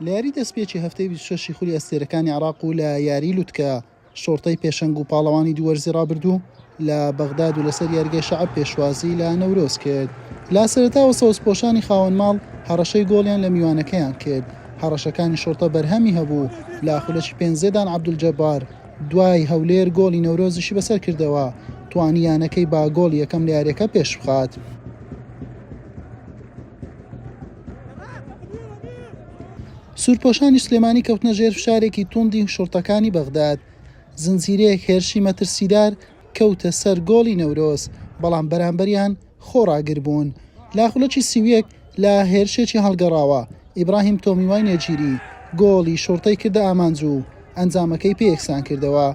لە یاری دەستپێکی هەفتەی 26 خولی ئەستێرەکانی عێراق و لە یاری لوتکە شۆرتەی پێشەنگ و پاڵەوانی دووەرزی ڕابردوو لە بەغداد و لەسەر یارگەی شەعب پێشوازی لە نەورۆز کرد. لا سەرەتاوە سەوزپۆشانی خاوەن ماڵ هەڕەشەی گۆڵیان لە میوانەکەیان کرد. هەڕەشەکانی شۆرتە بەرهەمی هەبوو لە خولەکی پێنجێدان عەبدولجەبار دوای هەولێر گۆڵی نەورۆزیشی بەسەر کردەوە توانیانەکەی با گۆڵ یەکەم لە یاریەکە پێش بخات. سوورپۆشانی سلێمانی کەوتنە ژێر فشارێکی توندی شۆرتەکانی بەغداد. زنجیرەیەک هێرشی مەترسیدار کەوتە سەر گۆڵی نەورۆز، بەڵام بەرامبەریان خۆڕاگر بوون. لا خولەکی سیویەک لە هێرشێکی هەڵگەڕاوە ئیبراهیم تۆمیوای نێجیری گۆڵی شۆرتەی کردە ئامانجوو ئەنجامەکەی پێ یەکسان کردەوە.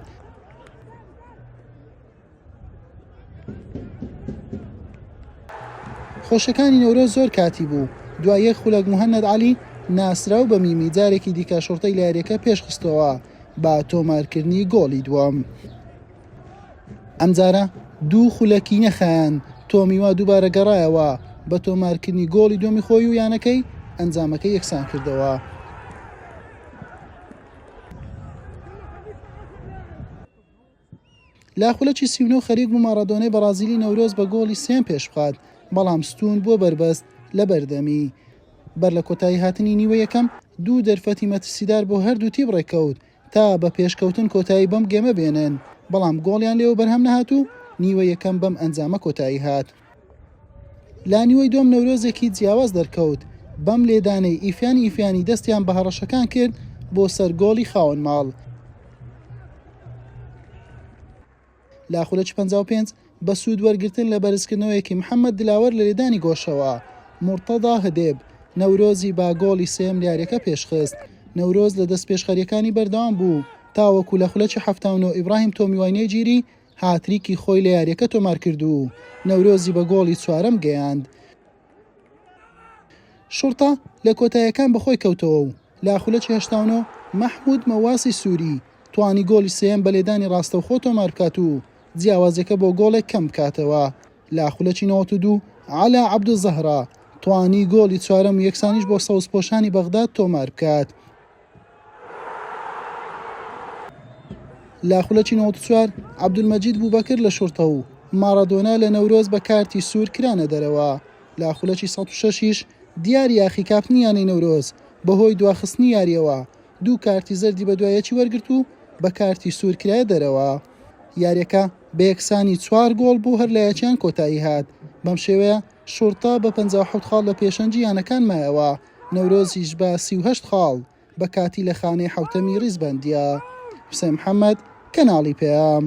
خۆشەکانی نەورۆز زۆر کاتی بوو. دوای یەک خولەک موهەنەد عەلی ناسراو بە میمی جارێکی دیکە شۆرتەی لە یاریەکە پێشخستەوە با تۆمارکردنی گۆڵی دووەم. ئەمجارە دوو خولەکی نەخایەن تۆمیوا دووبارە گەڕایەوە بە تۆمارکردنی گۆڵی دومی خۆی و یانەکەی ئەنجامەکەی یەکسان کردەوە. لا خولەکی 39 خەریک بوو مارادۆنەی بەرازیلی نەورۆز بە گۆڵی سێم پێش بخات، بەڵام ستون بۆ بەربەست لە بەردەمی. بەر لە کۆتایی هاتنی نیوە یەکەم دوو دەرفەتی مەترسیدار بۆ هەردوو تیم ڕێکەوت تا بە پێشکەوتن کۆتایی بەم گێمە بێنن، بەڵام گۆڵیان لێوە بەرهەم نەهات و نیوە یەکەم بەم ئەنجامە کۆتایی هات. لا نیوەی دۆم نەورۆزێکی جیاواز دەرکەوت، بەم لێدانەی ئیفانی دەستیان بە هەڕەشەکان کرد بۆ سەر گۆڵی خاوەن ماڵ. لا خولەکی 55 بە سوود وەرگرتن لە بەرزکردنەوەیەکی محەممەد دلاوەر لە لێدانی گۆشەوە مرتەدا هەدێب نەورۆزی با گۆڵی سێم دیارەکە پێشخست. نەورۆز لە دەست پێشخەریەکانی بەردەوام بوو تاوەکو لە خولەکی 79 ئیبراهیم تۆمیوای نێجیری هاتریکی خۆی لە یاریەکە تۆمار کرد و نەورۆزی بە گۆڵی چوارەم گەیاند. شۆرتە لە کۆتاییەکان بەخۆی کەوتەوە و لا خولەکی 89 مەحموود مەواسی سووری توانی گۆڵی سێم بە لێدانی ڕاستەوخۆ تۆمار بکات و جیاوازەکە بۆ گۆڵێک کەم بکاتەوە. لا خولەکی 92 عەلا عەبدوزەهرا توانی گۆڵی چوارەم و یەکسانیش بۆ سەوزپۆشانی بەغداد تۆمار بکات. لا خولەکی 94 عەبدولمەجید بووبەکر لە شۆرتە و مارادۆنا لە نەورۆز بە کارتی سوور کرانە دەرەوە. لا خولەکی 106 دیاری یاخیکاپنیانەی نەورۆز بەهۆی دواخستنی یاریەوە دوو کارتی زەردی بە دوایەکی وەرگرت و بە کارتی سوور کرایە دەرەوە. یاریەکە بە یەکسانی 4 گۆڵ بوو هەر لە یەکیان کۆتایی هات. بەم شێوەیە شۆرتە بە 57 خاڵ لە پێشەنجی یانەکان مایەوە. نەورۆزیش بە 38 خاڵ بە کاتی لە خانەی حوتەمی ڕیزبەندیە. حوسێن محەممەد، کەناڵی پێام.